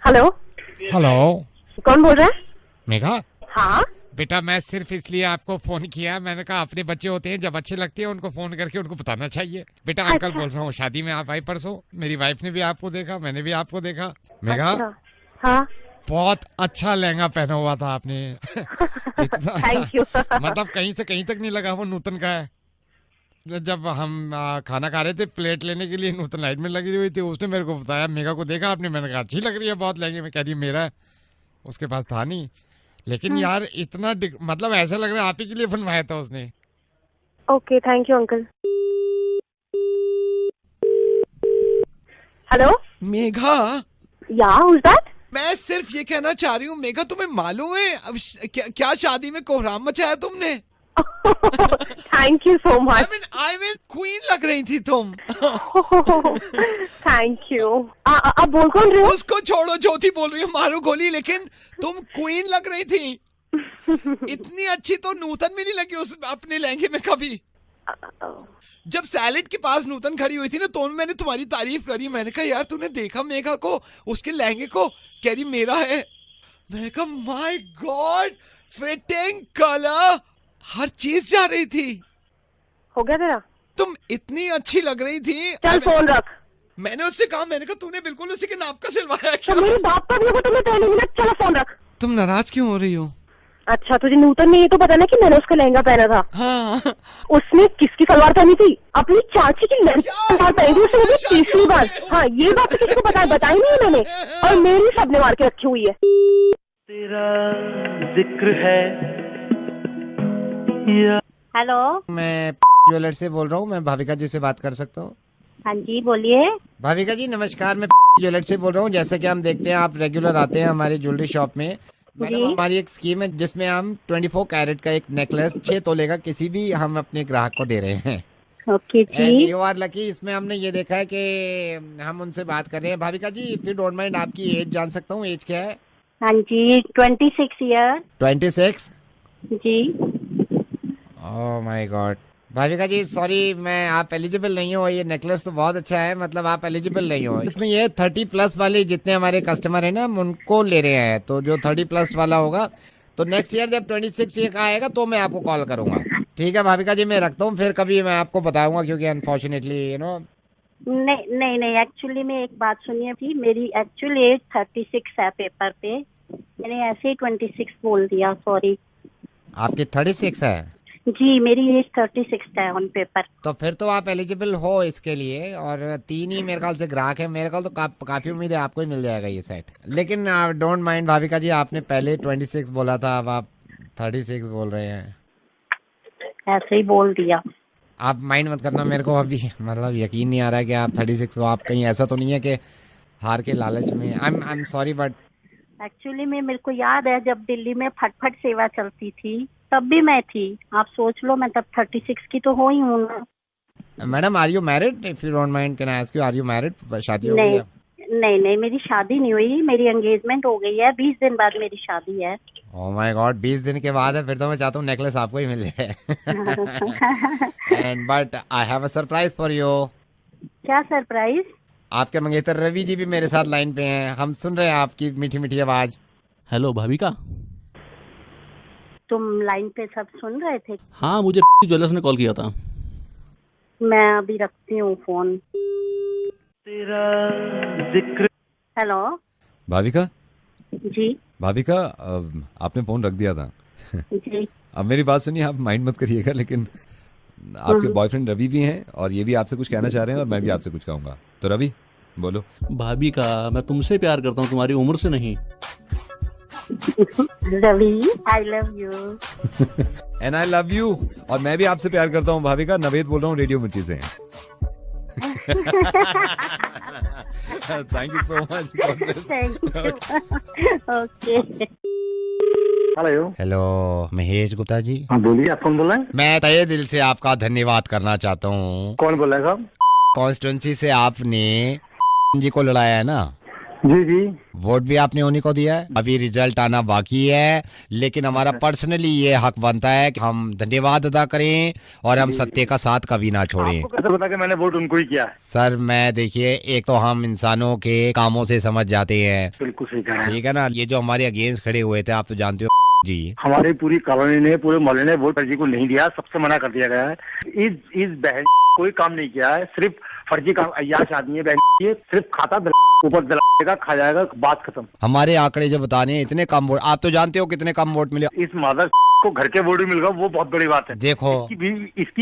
Hello. Hello, कौन बोल रहा है? मेघा। हाँ। बेटा मैं सिर्फ इसलिए आपको फोन किया, मैंने कहा अपने बच्चे होते हैं जब अच्छे लगते हैं उनको फोन करके उनको बताना चाहिए। बेटा अंकल अच्छा। बोल रहा हूँ, शादी में आप आई परसों, मेरी वाइफ ने भी आपको देखा, मैंने भी आपको देखा। मेघा, अच्छा। हाँ। बहुत अच्छा लहंगा पहना हुआ था आपने। इतना थैंक यू। मतलब कहीं से कहीं तक नहीं लगा वो नूतन का है। जब हम खाना खा रहे थे, प्लेट लेने के लिए नूतन लाइट में लगी हुई थी, उसने मेरे को बताया मेघा को देखा आपने, मैंने कहा अच्छी लग रही है बहुत लहंगे में, कह रही मेरा है। उसके पास था नहीं, लेकिन यार इतना मतलब ऐसा लग रहा है आप ही के लिए बनवाया था उसने। Okay, thank you uncle. Hello. Megha, या हुज दैट? मैं सिर्फ ये कहना चाह रही हूँ मेघा, तुम्हें मालूम है अब क्या शादी में कोहराम मचाया तुमने? Thank you so much. I mean queen लग रही थी तुम। Thank you. आप बोल कौन रहे हो? उसको छोड़ो, ज्योति बोल रही हो, मारो गोली, लेकिन तुम क्वीन लग रही थी। इतनी अच्छी तो नूतन में नहीं लगी उस अपने लहंगे में कभी। जब सैलेड के पास नूतन खड़ी हुई थी ना, तो मैंने तुम्हारी तारीफ करी, मैंने कहा यार तूने देखा मेघा को, उसके लहंगे को, कह रही मेरा है। मैंने कहा माय गॉड, फिटिंग, कलर, हर चीज जा रही थी। हो गया तेरा? तुम इतनी अच्छी लग रही थी। चल फोन रख। मैंने उससे कहा, मैंने कहा तूने बिल्कुल उसी के नाप का सिलवाया है तो क्या? मेरे बाप का भी होगा तो मैं पहले मिनट। चलो फोन रख। तुम नाराज क्यों हो रही हो? अच्छा, तुझे नूतन में ये तो पता ना कि मैंने उसका लहंगा पहना था। हाँ। उसने किसकी सलवार पहनी थी? अपनी चाची की लड़की की सलवार पहनी थी उसने, मुझे तीसरी बार। हाँ, ये बात तो किसी को बताई नहीं है मैंने, और मेरी सबने मार के रखी हुई है। तेरा जिक्र है। हेलो। मैं ज्वेलर से बोल रहा हूँ, मैं भाविका जी से बात कर सकता हूँ? हाँ जी, बोलिए। भाविका जी नमस्कार, मैं ज्वेलर से बोल रहा हूँ। जैसा कि हम देखते हैं आप रेगुलर आते हैं हमारी ज्वेलरी शॉप में। मैडम, हमारी एक स्कीम है जिसमें हम 24 कैरेट का एक नेकलेस 6 तोले का किसी भी हम अपने ग्राहक को दे रहे हैं। Okay and ji. You are lucky. इसमें हमने ये देखा है कि हम उनसे बात कर रहे हैं। Bhavika ji, if you don't mind, आपकी एज जान सकता हूँ? एज क्या है? हाँ जी, 26 ईयर। 26? जी। Oh my god. Bhavika ji sorry, मैं आप एलिजिबल नहीं हो। ये नेकलेस तो बहुत अच्छा है, मतलब आप एलिजिबल नहीं हो इसमें। ये 30 प्लस वाले जितने हमारे कस्टमर हैं ना, हम उनको ले रहे हैं। तो जो 30 प्लस वाला होगा, तो नेक्स्ट ईयर जब 26 ईयर का आएगा तो मैं आपको कॉल करूंगा। ठीक है भाविका जी, मैं रखता हूँ, फिर कभी मैं आपको बताऊंगा, क्योंकि अनफॉर्चुनेटली नहीं नहीं नहीं, एक्चुअली में एक बात सुनिए भी, मेरी एक्चुअल एज 36 है पेपर पे, मैंने ऐसे ही 26 बोल दिया, सॉरी। आपकी 36 है? जी, मेरी एज 36 है ऑन पेपर। तो फिर तो आप एलिजिबल हो इसके लिए, और 3 ही मेरे ख्याल से ग्राहक है। मेरे ख्याल तो काफी उम्मीद है आपको ही मिल जाएगा ये सेट। लेकिन डोंट माइंड भाविका जी, आपने पहले 26 बोला था, अब आप 36 बोल रहे हैं। ऐसे ही बोल दिया। आप माइंड मत करना, मेरे को अभी मतलब यकीन नहीं आ रहा है कि आप 36 हो। आप कहीं ऐसा तो नहीं है कि हार के लालच में? I am sorry but actually में मेरे को याद है जब दिल्ली में फटफट सेवा चलती थी तब भी मैं थी। आप सोच लो, मैं तब 36 की तो हो ही हूँ ना। Madam, are you married? If you don't mind can I ask you, are you married? शादी हो गई नहीं है? नहीं नहीं, मेरी शादी नहीं हुई, मेरी एंगेजमेंट हो गई है। 20 दिन बाद मेरी शादी है। ओह माय गॉड, 20 दिन के बाद है? फिर तो मैं चाहता हूँ नेकलेस आपको ही मिल जाए। And but I have a surprise for you. क्या सरप्राइज? आपके मंगेतर रवि जी भी मेरे साथ लाइन पे हैं, हम सुन रहे हैं आपकी मीठी मीठी आवाज। हेलो भाविका। तुम लाइन पे सब सुन रहे थे? हाँ, मुझे ज्वेलर्स ने कॉल किया था। मैं अभी रखती हूँ फोन। तेरा जिक्र। हेलो। भाविका, जी। भाविका, आपने फोन रख दिया था। जी। अब मेरी बात सुनिए, आप माइंड मत करिएगा, लेकिन आपके बॉयफ्रेंड रवि भी हैं और ये भी आपसे कुछ कहना चाह रहे हैं, और मैं भी आपसे कुछ कहूंगा। तो रवि बोलो। भाविका, मैं तुमसे प्यार करता हूँ, तुम्हारी उम्र से नहीं। Ravi, I love you. And I love you. और मैं भी आपसे प्यार करता हूँ भाविका। नवेद बोल रहा हूँ रेडियो मिर्ची से। Thank you so much. Thank you. Okay. Hello. Hello Mahesh Gupta ji. हाँ बोलिए, आप कौन बोल रहे हैं? मैं तहे दिल से आपका धन्यवाद करना चाहता हूँ। कौन बोल रहे हैं साहब? कॉन्स्टिट्यूंसी से आपने जी को लड़ाया है ना, जी जी। वोट भी आपने उन्हीं को दिया है, अभी रिजल्ट आना बाकी है, लेकिन हमारा पर्सनली ये हक बनता है कि हम धन्यवाद अदा करें और हम सत्य का साथ कभी ना छोड़ें। आपको कैसे पता कि मैंने वोट उनको ही किया है? सर मैं देखिए, एक तो हम इंसानों के कामों से समझ जाते हैं, बिल्कुल सही कह रहे हैं। ठीक है ना। ये जो हमारे अगेंस्ट खड़े हुए थे, आप तो जानते हो जी, हमारी पूरी कॉलोनी ने, पूरे मोहल्ले ने वोट फर्जी को नहीं दिया, सबसे मना कर दिया गया है। इस बहन कोई काम नहीं किया है, सिर्फ फर्जी काम, अय्याश आदमी है बहन, ये सिर्फ खाता ऊपर दिलाएगा, खा जाएगा, बात खत्म। हमारे आंकड़े जो बताने हैं, इतने कम वोट, आप तो जानते हो कितने कम वोट मिले। इस मादर को घर के वोट भी मिल गया, वो बहुत बड़ी बात है। देखो इसकी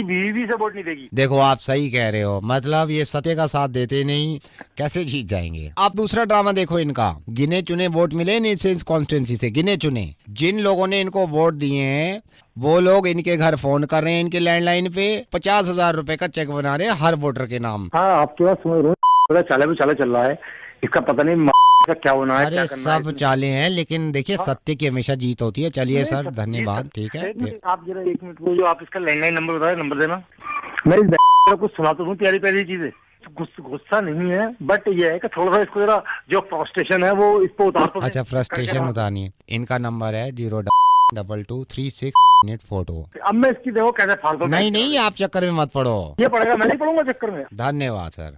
बीवी भी से वोट नहीं देगी। देखो, आप सही कह रहे हो, मतलब ये सत्य का साथ देते नहीं, कैसे जीत जाएंगे। आप दूसरा ड्रामा देखो इनका, गिने चुने वोट मिले नहीं, कॉन्स्टिट्यूंसी से गिने चुने। जिन लोगों ने इनको वोट दिए हैं, वो लोग इनके घर फोन कर रहे हैं, इनके लैंडलाइन पे 50,000 रुपए का चेक बना रहे हैं हर वोटर के नाम। हाँ, आपके पास समझ रहे हो, चाले चल रहा है, इसका पता नहीं का क्या होना है, अरे क्या करना सब है। चाले हैं, लेकिन देखिए सत्य की हमेशा जीत होती है। चलिए सर, सब- धन्यवाद, सब- ठीक है। आप जरा 1 मिनट, वो जो आप इसका लैंडलाइन नंबर बताए, नंबर देना। मैं इस को कुछ सुना तो हूँ, प्यारी प्यारी चीजें, गुस्सा नहीं है, बट ये है कि थोड़ा सा इसको जरा जो फ्रस्ट्रेशन है वो इस पर उतार तो। अच्छा, फ्रस्ट्रेशन बतानी है। इनका नंबर है 0223642। अब मैं इसकी देखो कैसे फालतू। नहीं नहीं, आप चक्कर में मत पड़ो, ये पड़ेगा, मैं नहीं पढ़ूंगा चक्कर में। धन्यवाद सर।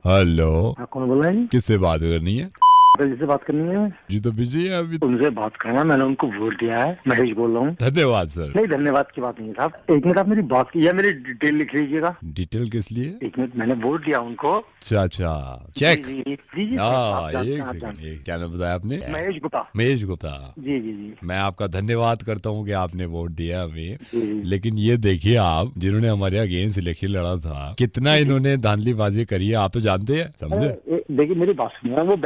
हेलो, हाँ, कौन बोल रहा है? किससे बात करनी है? जिससे बात करनी है जी तो बिजी है अभी। उनसे बात करना, मैंने उनको वोट दिया है, महेश बोल रहा हूँ। धन्यवाद सर। नहीं, धन्यवाद की बात नहीं है साहब, 1 मिनट आप मेरी बात की, या मेरी डिटेल लिख लीजिएगा। डिटेल किस लिए? 1 मिनट, मैंने वोट दिया उनको। अच्छा चेक। जी, जी, जी, जी, हाँ, आप जानते हैं, आप एक जानते सेकंड, क्या नाम बताया आपने? हैं। महेश गुप्ता। महेश गुप्ता। जी जी जी मैं आपका धन्यवाद करता हूँ कि आपने वोट दिया हमें, जी। लेकिन ये देखिए, आप जिन्होंने हमारे अगेंस्ट इलेक्शन लड़ा था, कितना इन्होंने धांधलीबाजी करी है, आप तो जानते हैं, समझे? देखिए मेरी बात सुनिए, वो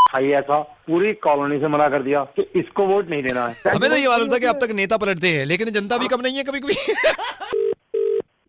भाई ऐसा पूरी कॉलोनी से मना कर दिया कि इसको वोट नहीं देना है। हमें तो ये मालूम था कि अब तक नेता पलटते हैं, लेकिन जनता भी कम नहीं है कभी कभी।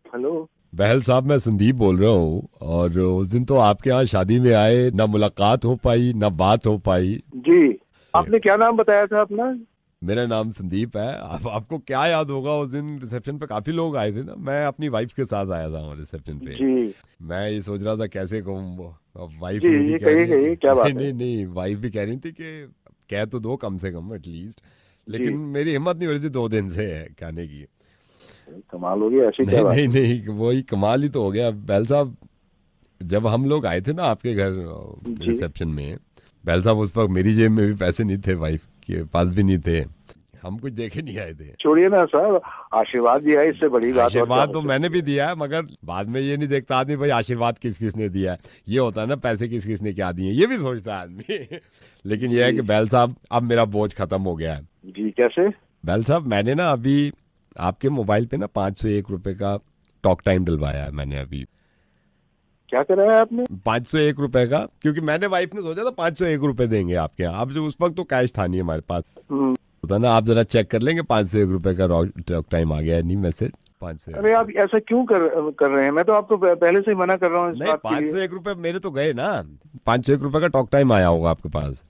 हेलो, बहल साहब, मैं संदीप बोल रहा हूँ, और उस दिन तो आपके यहाँ शादी में आए, ना मुलाकात हो पाई, ना बात हो पाई। जी, आपने क्या नाम बताया था अपना? मेरा नाम संदीप है। आपको क्या याद होगा, उस दिन रिसेप्शन पे काफी लोग आए थे ना, मैं अपनी वाइफ के साथ आया था रिसेप्शन पे। जी, मैं ये सोच रहा था कैसे कहूँ, वाइफ जी, मेरी ये कह रही कहिए, है क्या बात नहीं है? नहीं, वाइफ भी कह रही थी कि कह तो दो कम से कम एटलीस्ट, लेकिन मेरी हिम्मत नहीं हो रही थी 2 दिन से कहने की। कमाल हो गया, ऐसी क्या नहीं बात? नहीं नहीं, वही कमाल ही तो हो गया। बैल साहब, जब हम लोग आए थे ना आपके घर रिसेप्शन में, बैल साहब उस वक्त मेरी जेब में भी पैसे नहीं थे, वाइफ के पास भी नहीं थे, हम कुछ देखे नहीं आए थे। छोड़िए ना सर, आशीर्वाद दिया है, इससे बड़ी बात। आशीर्वाद तो मैंने भी दिया है, मगर बाद में ये नहीं देखता आदमी भाई आशीर्वाद किस किस ने दिया है, ये होता है ना पैसे किस किस ने क्या दिए, ये भी सोचता है आदमी। लेकिन ये है कि बैल साहब, अब मेरा बोझ खत्म हो गया है। जी, कैसे? बैल साहब, मैंने ना अभी आपके मोबाइल पे ना 501 रुपए का टॉक टाइम डलवाया है मैंने अभी। क्या कराया है आपने? 501 रुपए का, क्योंकि मैंने वाइफ ने सोचा था 501 रुपए देंगे आपके यहाँ। अब जो उस वक्त तो कैश था नहीं हमारे पास, होता ना, आप जरा चेक कर लेंगे 501 रुपए का टॉक टाइम आ गया है नहीं मैसेज। 501। अरे आप ऐसा क्यों कर रहे हैं? मैं तो आपको पहले से ही मना कर रहा हूँ इस नहीं, बात के लिए। 501 रुपए मेरे तो गए ना, 501 रुपए का टॉक टाइम आया होगा आपके पास।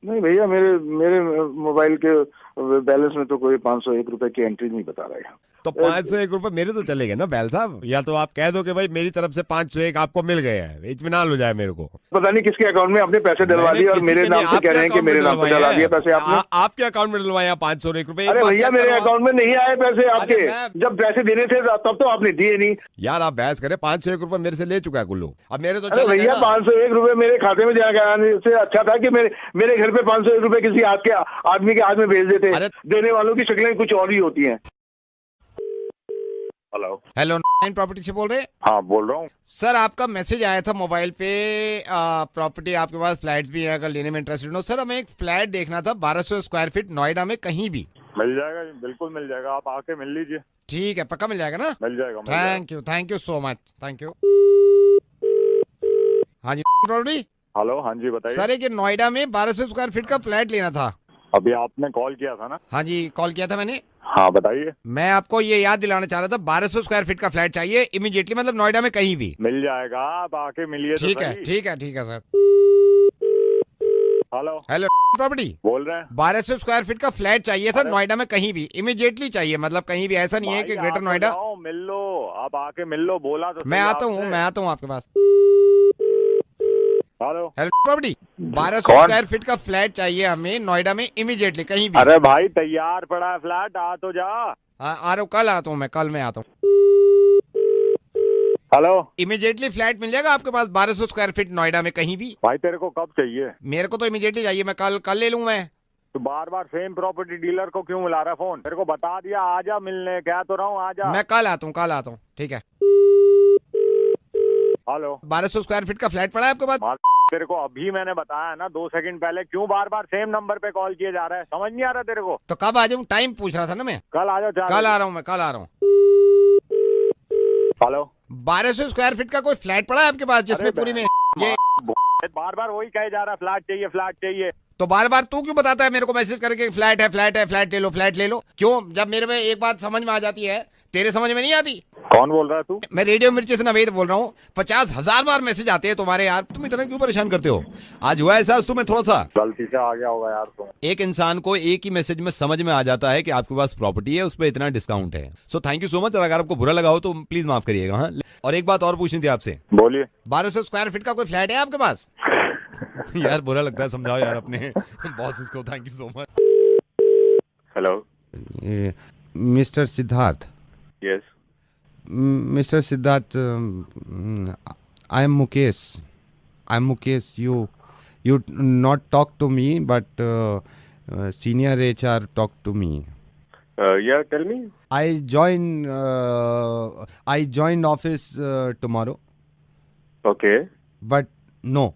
नहीं भैया, मेरे मोबाइल के बैलेंस में तो कोई 501 रुपए की एंट्री नहीं बता रहा है। तो 501 रुपए मेरे तो चले गए ना बैल साहब, या तो आप कह दो कि भाई मेरी तरफ से 501 आपको मिल गए हैं, इत्मीनान हो जाए मेरे को। पता नहीं किसके अकाउंट में आपने पैसे डलवा दिए और मेरे नाम से कह रहे हैं कि मेरे नाम पे डलवा दिए पैसे आपने। आपके अकाउंट में डलवाया 501 रुपए। अरे भैया, मेरे अकाउंट में नहीं आए पैसे आपके, जब पैसे देने थे तब तो आपने दिए नहीं। यार आप बहस करें, 501 रुपए मेरे से ले चुका है कुल्लू, अब मेरे तो अरे भैया, 501 रुपए मेरे खाते में जाने से अच्छा था कि मेरे घर पे 501 रुपए किसी आदमी के हाथ में भेज देते। देने वालों की शक्लें कुछ और ही होती हैं। हेलो, 9 प्रॉपर्टी से बोल रहे हैं? हाँ, बोल रहा हूँ सर, आपका मैसेज आया था मोबाइल पे, प्रॉपर्टी आपके पास फ्लैट्स भी है, अगर लेने में इंटरेस्टेड हो। सर, हमें एक फ्लैट देखना था 1200 स्क्वायर फीट नोएडा में, कहीं भी। मिल जाएगा, बिल्कुल मिल जाएगा, आप आके मिल लीजिए। ठीक है, पक्का मिल जाएगा ना? मिल जाएगा। Thank you so much, thank you. हाँ जी प्रॉपर्टी। हेलो, हाँ जी बताइए। सर, एक नोएडा में 1200 स्क्वायर फीट का फ्लैट लेना था। अभी आपने कॉल किया था ना? हाँ जी, कॉल किया था मैंने। हाँ बताइए। मैं आपको ये याद दिलाना चाह रहा था, 1200 स्क्वायर फीट का फ्लैट चाहिए इमीडिएटली, मतलब नोएडा में कहीं भी। मिल जाएगा, आप आके मिलिए। ठीक है, ठीक है, ठीक है सर। हेलो प्रॉपर्टी बोल रहे हैं। 1200 स्क्वायर फीट का फ्लैट चाहिए था नोएडा में, कहीं भी इमीडिएटली चाहिए, मतलब कहीं भी, ऐसा नहीं है कि ग्रेटर नोएडा। मिल लो, आप आके मिल लो, बोला तो। मैं आता हूँ आपके पास। हेलो हेलो प्रॉपर्टी 1200 कौन? स्क्वायर फीट का फ्लैट चाहिए हमें नोएडा में इमीडिएटली कहीं भी। अरे भाई तैयार पड़ा है फ्लैट, आ तो जा। हाँ आ रहा हूँ, कल आता हूँ मैं, कल मैं आता हूँ। हेलो इमीडिएटली फ्लैट मिल जाएगा आपके पास 1200 स्क्वायर फीट नोएडा में कहीं भी? भाई तेरे को कब चाहिए? मेरे को तो इमीडिएटली चाहिए, मैं कल ले लूँ मैं। तू बार बार सेम प्रॉपर्टी डीलर को क्यों मिला रहा है फोन? तेरे को बता दिया आजा मिलने, कह तो रहा हूँ आजा। मैं कल आता हूँ ठीक है। हेलो 1200 स्क्वायर फीट का फ्लैट पड़ा है आपके पास? मार तेरे को अभी मैंने बताया ना 2 सेकंड पहले, क्यों बार बार सेम नंबर पे कॉल किए जा रहा है? समझ नहीं आ रहा तेरे को? तो कब आ जाऊँ? टाइम पूछ रहा था ना मैं। कल आ जाओ। कल आ रहा हूँ मैं, कल आ रहा हूँ। हेलो 1200 स्क्वायर फीट का कोई फ्लैट पड़ा है आपके पास जिसमें पूरी में ये? बार बार वही कहे जा रहा है फ्लैट चाहिए फ्लैट चाहिए। तो बार बार तू क्यों बताता है मेरे को मैसेज करके फ्लैट है फ्लैट है, फ्लैट ले लो? क्यों? जब मेरे में एक बात समझ में आ जाती है तेरे समझ में नहीं आती? कौन बोल रहा है तू? मैं रेडियो मिर्ची से नवेद बोल रहा हूँ। 50,000 बार मैसेज आते हैं तुम्हारे यार, तुम इतना क्यों परेशान करते हो? आज हुआ एहसास तुम्हें थोड़ा सा? गलती से आ गया होगा यार तुम। एक इंसान को एक ही मैसेज में समझ में आ जाता है कि आपके पास प्रॉपर्टी है, उस पर इतना डिस्काउंट है। So thank you so much. अगर आपको बुरा लगा हो तो प्लीज माफ करिएगा। हाँ, और एक बात और पूछनी थी आपसे। बोलिए। 1200 स्क्वायर फीट का कोई फ्लैट है आपके पास? यार बुरा लगता है, समझाओ यार अपने बॉसेस को। Thank you so much. Hello mister Siddharth, yes Mr. Siddharth, I am Mukesh. You not talk to me, but senior HR talk to me. yeah, tell me. I joined office tomorrow, Okay. but no,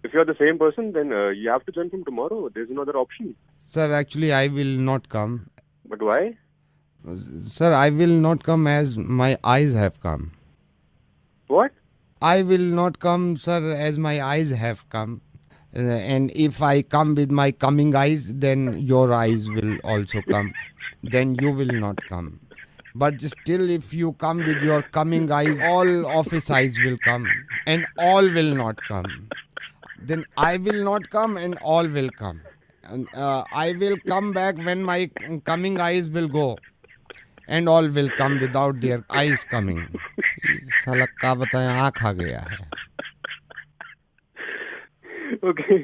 If you're the same person, then you have to join from tomorrow. There's no other option. sir. Actually, I will not come. But why? Sir, I will not come as my eyes have come. What? I will not come, sir, as my eyes have come. And if I come with my coming eyes, then your eyes will also come. Then you will not come. But still, if you come with your coming eyes, all office eyes will come. And all will not come. Then I will not come and all will come. And, I will come back when my coming eyes will go. And all will come without their eyes coming. साला का बताएं, आँख आ गया है। Okay.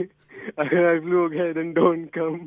अगर eye flu हो गया then don't come.